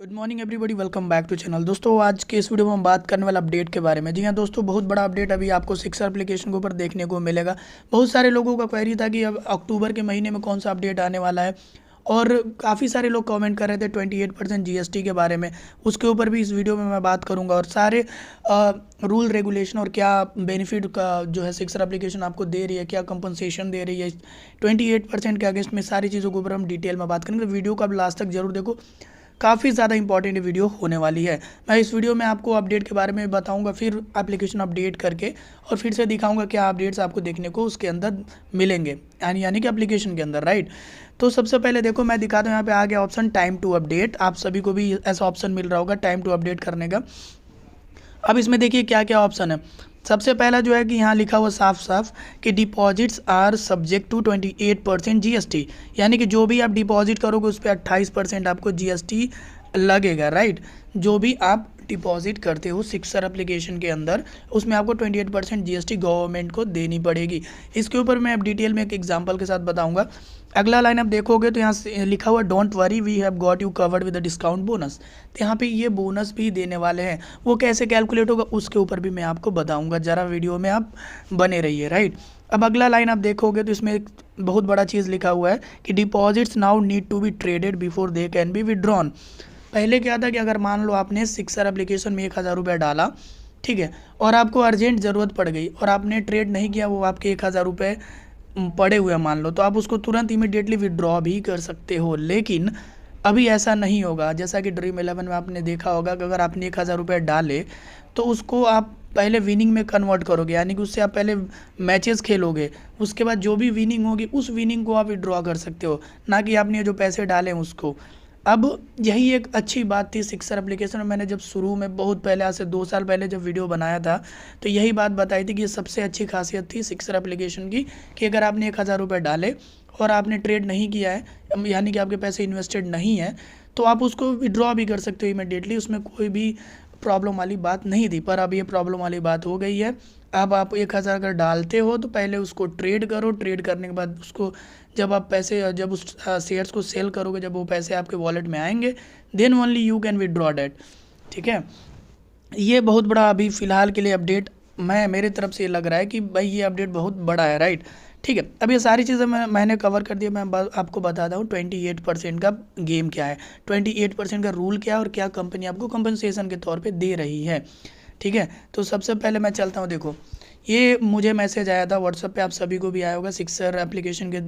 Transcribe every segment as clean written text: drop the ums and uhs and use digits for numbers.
Good morning everybody, welcome back to channel. दोस्तों आज के इस वीडियो में हम बात करने वाला अपडेट के बारे में। जी हाँ दोस्तों, बहुत बड़ा अपडेट अभी आपको सिक्सर एप्लीकेशन के ऊपर देखने को मिलेगा। बहुत सारे लोगों का क्वेरी था कि अब अक्टूबर के महीने में कौन सा अपडेट आने वाला है, और काफ़ी सारे लोग कमेंट कर रहे थे 28% जीएसटी के बारे में। उसके ऊपर भी इस वीडियो में मैं बात करूंगा, और सारे रूल रेगुलेशन और क्या बेनिफिट का जो है सिक्सर एप्लीकेशन आपको दे रही है, क्या कंपनसेशन दे रही है 28% के अगेंस्ट में, सारी चीज़ों के ऊपर हम डिटेल में बात करेंगे। तो वीडियो को आप लास्ट तक जरूर देखो, काफ़ी ज़्यादा इंपॉर्टेंट वीडियो होने वाली है। मैं इस वीडियो में आपको अपडेट के बारे में बताऊंगा, फिर एप्लीकेशन अपडेट करके और फिर से दिखाऊंगा क्या अपडेट्स आपको देखने को उसके अंदर मिलेंगे, यानी कि एप्लीकेशन के अंदर, राइट। तो सबसे पहले देखो मैं दिखाता हूँ, यहाँ पे आ गया ऑप्शन टाइम टू अपडेट। आप सभी को भी ऐसा ऑप्शन मिल रहा होगा टाइम टू अपडेट करने का। अब इसमें देखिए क्या क्या ऑप्शन है। सबसे पहला जो है कि यहाँ लिखा हुआ साफ साफ कि deposits are subject to 28% GST, यानी कि जो भी आप डिपॉजिट करोगे उस पर 28% आपको जीएसटी लगेगा, राइट। जो भी आप डिपॉजिट करते हो सिक्सर एप्लीकेशन के अंदर, उसमें आपको 28% जीएसटी गवर्नमेंट को देनी पड़ेगी। इसके ऊपर मैं अब डिटेल में एक एग्जांपल के साथ बताऊंगा। अगला लाइन आप देखोगे तो यहाँ से लिखा हुआ don't worry we have got you covered with the discount bonus. तो यहाँ पे ये बोनस भी देने वाले हैं, वो कैसे कैलकुलेट होगा उसके ऊपर भी मैं आपको बताऊंगा, ज़रा वीडियो में आप बने रहिए, राइट। अब अगला लाइन आप देखोगे तो इसमें एक बहुत बड़ा चीज़ लिखा हुआ है कि deposits now need to be traded before they can be withdrawn. पहले क्या था कि अगर मान लो आपने सिक्सर एप्लीकेशन में 1000 रुपये डाला, ठीक है, और आपको अर्जेंट ज़रूरत पड़ गई और आपने ट्रेड नहीं किया, वो आपके 1000 रुपये पड़े हुए मान लो, तो आप उसको तुरंत इमीडिएटली विड्रॉ भी कर सकते हो। लेकिन अभी ऐसा नहीं होगा। जैसा कि ड्रीम 11 में आपने देखा होगा कि अगर आपने 1000 रुपये डाले तो उसको आप पहले विनिंग में कन्वर्ट करोगे, यानी कि उससे आप पहले मैचेस खेलोगे, उसके बाद जो भी विनिंग होगी उस विनिंग को आप विड्रॉ कर सकते हो, ना कि आपने जो पैसे डाले उसको। अब यही एक अच्छी बात थी सिक्सर एप्लीकेशन में। मैंने जब शुरू में बहुत पहले, आज से 2 साल पहले जब वीडियो बनाया था, तो यही बात बताई थी कि ये सबसे अच्छी खासियत थी सिक्सर एप्लीकेशन की, कि अगर आपने 1000 रुपये डाले और आपने ट्रेड नहीं किया है, यानी कि आपके पैसे इन्वेस्टेड नहीं है, तो आप उसको विड्रॉ भी कर सकते हो इमीडिएटली। उसमें कोई भी प्रॉब्लम वाली बात नहीं थी, पर अब ये प्रॉब्लम वाली बात हो गई है। अब आप 1000 अगर डालते हो तो पहले उसको ट्रेड करो, ट्रेड करने के बाद उसको जब आप पैसे, जब उस शेयर्स को सेल करोगे, जब वो पैसे आपके वॉलेट में आएंगे, then only you can withdraw that, ठीक है। ये बहुत बड़ा अभी फ़िलहाल के लिए अपडेट मेरे तरफ से लग रहा है कि भाई ये अपडेट बहुत बड़ा है, राइट। ठीक है, अब ये सारी चीज़ें मैंने कवर कर दिया। मैं आपको बताता हूँ 28% का गेम क्या है, 28% का रूल क्या है, और क्या कंपनी आपको कंपनसेशन के तौर पे दे रही है, ठीक है। तो सबसे पहले मैं चलता हूँ, देखो ये मुझे मैसेज आया था व्हाट्सएप पे, आप सभी को भी आया होगा सिक्सर एप्लीकेशन की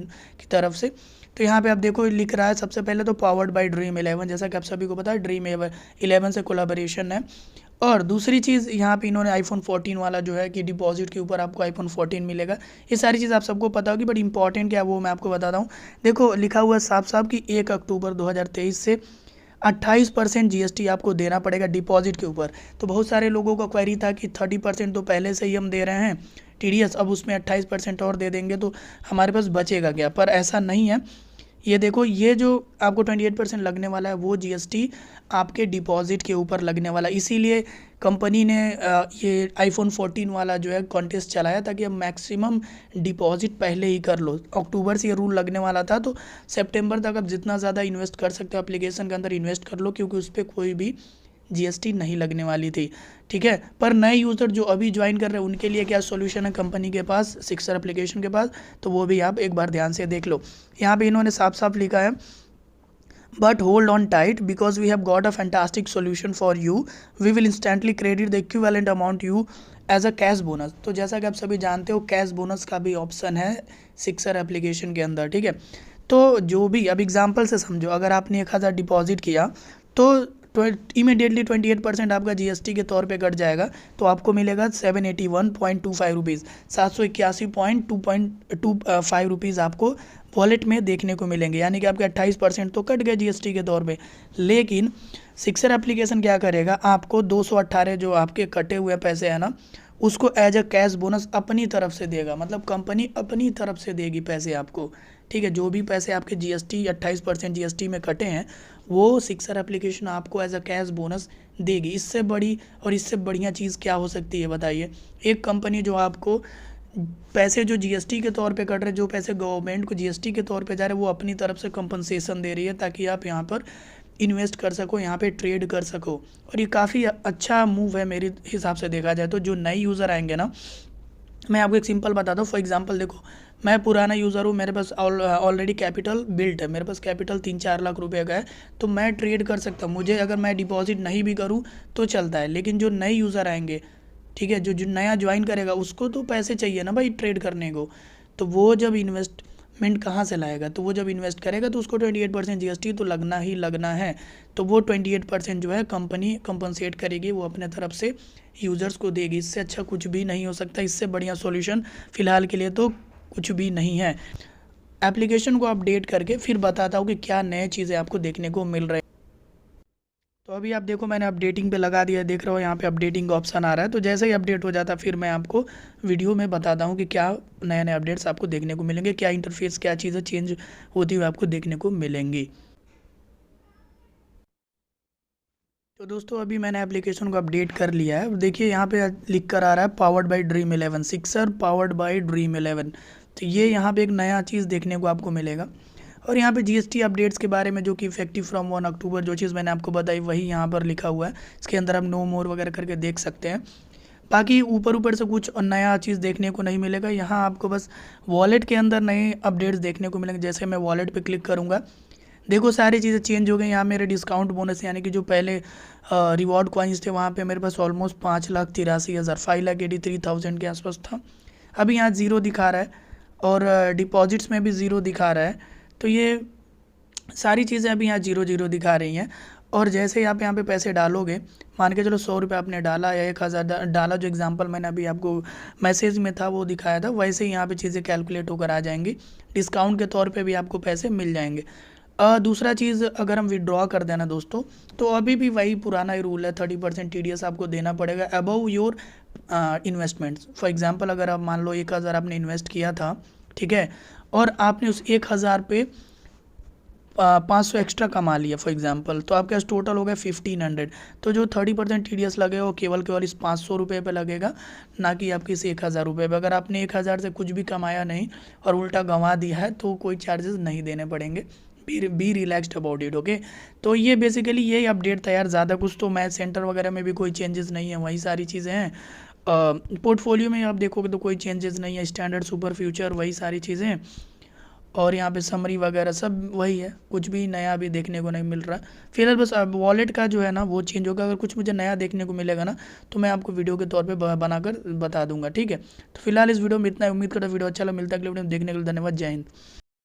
तरफ से। तो यहाँ पे आप देखो लिख रहा है सबसे पहले तो पावर्ड बाय ड्रीम 11, जैसा कि आप सभी को पता है ड्रीम 11 से कोलैबोरेशन है। और दूसरी चीज़ यहाँ पे इन्होंने आईफोन 14 वाला जो है कि डिपॉजिट के ऊपर आपको आईफोन 14 मिलेगा। ये सारी चीज़ आप सबको पता होगी, बट इंपॉर्टेंट क्या है वो मैं आपको बताता हूँ। देखो लिखा हुआ है साफ साफ कि 1 अक्टूबर 2023 से 28% जीएसटी आपको देना पड़ेगा डिपॉजिट के ऊपर। तो बहुत सारे लोगों का क्वेरी था कि 30% तो पहले से ही हम दे रहे हैं टीडीएस, अब उसमें 28% और दे देंगे तो हमारे पास बचेगा क्या, पर ऐसा नहीं है। ये देखो, ये जो आपको 28% लगने वाला है वो जीएसटी आपके डिपॉजिट के ऊपर लगने वाला है। इसीलिए कंपनी ने ये आईफोन 14 वाला जो है कॉन्टेस्ट चलाया, ताकि अब मैक्सिमम डिपॉजिट पहले ही कर लो। अक्टूबर से ये रूल लगने वाला था, तो सितंबर तक आप जितना ज़्यादा इन्वेस्ट कर सकते हो एप्लीकेशन के अंदर इन्वेस्ट कर लो, क्योंकि उस पर कोई भी जीएसटी नहीं लगने वाली थी, ठीक है। पर नए यूज़र जो अभी ज्वाइन कर रहे हैं उनके लिए क्या सोल्यूशन है कंपनी के पास, सिक्सर एप्लीकेशन के पास, तो वो भी आप एक बार ध्यान से देख लो। यहाँ पे इन्होंने साफ साफ लिखा है, but hold on tight because we have got a fantastic solution for you, we will instantly credit the equivalent amount you as a cash bonus. तो जैसा कि आप सभी जानते हो कैश बोनस का भी ऑप्शन है सिक्सर एप्लीकेशन के अंदर, ठीक है। तो जो भी, अब एग्जाम्पल से समझो, अगर आपने 1000 डिपॉजिट किया तो इमीडिएटली 28% आपका जीएसटी के तौर पे कट जाएगा, तो आपको मिलेगा 781.25 रुपीज़, 781.25 रुपीज़ आपको वॉलेट में देखने को मिलेंगे, यानी कि आपके 28% तो कट गए जीएसटी के तौर पे। लेकिन सिक्सर एप्लीकेशन क्या करेगा, आपको 218 जो आपके कटे हुए पैसे हैं ना, उसको एज अ कैश बोनस अपनी तरफ से देगा। मतलब कंपनी अपनी तरफ से देगी पैसे आपको, ठीक है। जो भी पैसे आपके जीएसटी 28% जीएसटी में कटे हैं वो सिक्सर एप्लीकेशन आपको एज अ कैश बोनस देगी। इससे बड़ी और इससे बढ़िया चीज़ क्या हो सकती है बताइए। एक कंपनी जो आपको पैसे जो जीएसटी के तौर पे कट रहे, जो पैसे गवर्नमेंट को जीएसटी के तौर पे जा रहे हैं, वो अपनी तरफ से कंपनसेशन दे रही है, ताकि आप यहाँ पर इन्वेस्ट कर सको, यहाँ पे ट्रेड कर सको। और ये काफ़ी अच्छा मूव है मेरे हिसाब से देखा जाए तो। जो नए यूज़र आएंगे ना, मैं आपको एक सिंपल बताता हूँ। फॉर एग्जांपल देखो, मैं पुराना यूज़र हूँ, मेरे पास ऑलरेडी कैपिटल बिल्ट है, मेरे पास कैपिटल 3-4 लाख रुपए का है, तो मैं ट्रेड कर सकता हूँ। मुझे अगर मैं डिपॉजिट नहीं भी करूँ तो चलता है। लेकिन जो नए यूज़र आएंगे, ठीक है, जो जो नया ज्वाइन करेगा उसको तो पैसे चाहिए ना भाई ट्रेड करने को। तो वो जब इन्वेस्टमेंट कहाँ से लाएगा, तो वो जब इन्वेस्ट करेगा तो उसको 28% GST तो लगना ही लगना है। तो वो 28% जो है कंपनी कंपनसेट करेगी, वो अपने तरफ से यूज़र्स को देगी। इससे अच्छा कुछ भी नहीं हो सकता, इससे बढ़िया सॉल्यूशन फ़िलहाल के लिए तो कुछ भी नहीं है। एप्लीकेशन को अपडेट करके फिर बताता हूँ कि क्या नए चीज़ें आपको देखने को मिल रहे हैं। तो अभी आप देखो, मैंने अपडेटिंग पे लगा दिया, देख रहे हो यहाँ पे अपडेटिंग का ऑप्शन आ रहा है। तो जैसे ही अपडेट हो जाता फिर मैं आपको वीडियो में बताता हूँ कि क्या नए नए अपडेट्स आपको देखने को मिलेंगे, क्या इंटरफेस, क्या चीज़ें चेंज होती हुई आपको देखने को मिलेंगी। तो दोस्तों अभी मैंने एप्लीकेशन को अपडेट कर लिया है। देखिए यहाँ पे लिख कर आ रहा है powered by dream 11, sixer powered by dream 11। तो ये यहाँ पे एक नया चीज़ देखने को आपको मिलेगा। और यहाँ पे GST अपडेट्स के बारे में, जो कि इफेक्टिव फ्रॉम 1 अक्टूबर, जो चीज़ मैंने आपको बताई वही यहाँ पर लिखा हुआ है। इसके अंदर आप नो मोर वगैरह करके देख सकते हैं। बाकी ऊपर ऊपर से कुछ नया चीज़ देखने को नहीं मिलेगा। यहाँ आपको बस वॉलेट के अंदर नए अपडेट्स देखने को मिलेंगे। जैसे मैं वॉलेट पे क्लिक करूँगा, देखो सारी चीज़ें चेंज हो गई। यहाँ मेरे डिस्काउंट बोनस, यानी कि जो पहले रिवॉर्ड कॉइन्स थे वहाँ पे मेरे पास ऑलमोस्ट 5,83,000, 5,83,000 के आसपास था। अभी यहाँ ज़ीरो दिखा रहा है, और डिपॉजिट्स में भी ज़ीरो दिखा रहा है। तो ये सारी चीज़ें अभी यहाँ जीरो जीरो दिखा रही हैं। और जैसे ही आप यहाँ पे पैसे डालोगे, मान के चलो 100 रुपये आपने डाला या 1,000 डाला, जो एग्जांपल मैंने अभी आपको मैसेज में था वो दिखाया था, वैसे ही यहाँ पे चीज़ें कैलकुलेट होकर आ जाएंगी। डिस्काउंट के तौर पे भी आपको पैसे मिल जाएंगे। दूसरा चीज़, अगर हम विड्रॉ कर देना दोस्तों, तो अभी भी वही पुराना ही रूल है, 30% TDS आपको देना पड़ेगा above your investments. For example अगर आप मान लो 1,000 आपने इन्वेस्ट किया था, ठीक है, और आपने उस 1,000 पे 500 एक्स्ट्रा कमा लिया फॉर एग्जांपल, तो आपके पास टोटल हो गया 1,500। तो जो 30% TDS लगेगा वो केवल इस 500 रुपये पे लगेगा, ना कि आपके इस 1,000 रुपये पे। अगर आपने 1,000 से कुछ भी कमाया नहीं और उल्टा गंवा दिया है तो कोई चार्जेस नहीं देने पड़ेंगे। B relaxed about it, okay. तो ये बेसिकली यही अपडेट था यार, ज़्यादा कुछ तो मैच सेंटर वगैरह में भी कोई चेंजेस नहीं है, वही सारी चीज़ें हैं। पोर्टफोलियो में आप देखोगे तो कोई चेंजेस नहीं है, स्टैंडर्ड सुपर फ्यूचर वही सारी चीज़ें हैं। और यहाँ पे समरी वगैरह सब वही है, कुछ भी नया अभी देखने को नहीं मिल रहा। फिलहाल बस अब वॉलेट का जो है ना वो चेंज होगा। अगर कुछ मुझे नया देखने को मिलेगा ना तो मैं आपको वीडियो के तौर पे बनाकर बता दूंगा, ठीक है। तो फिलहाल इस वीडियो में इतना, उम्मीद करता वीडियो अच्छा लगा। मिलता है अगले वीडियो में, देखने के लिए धन्यवाद। जय हिंद।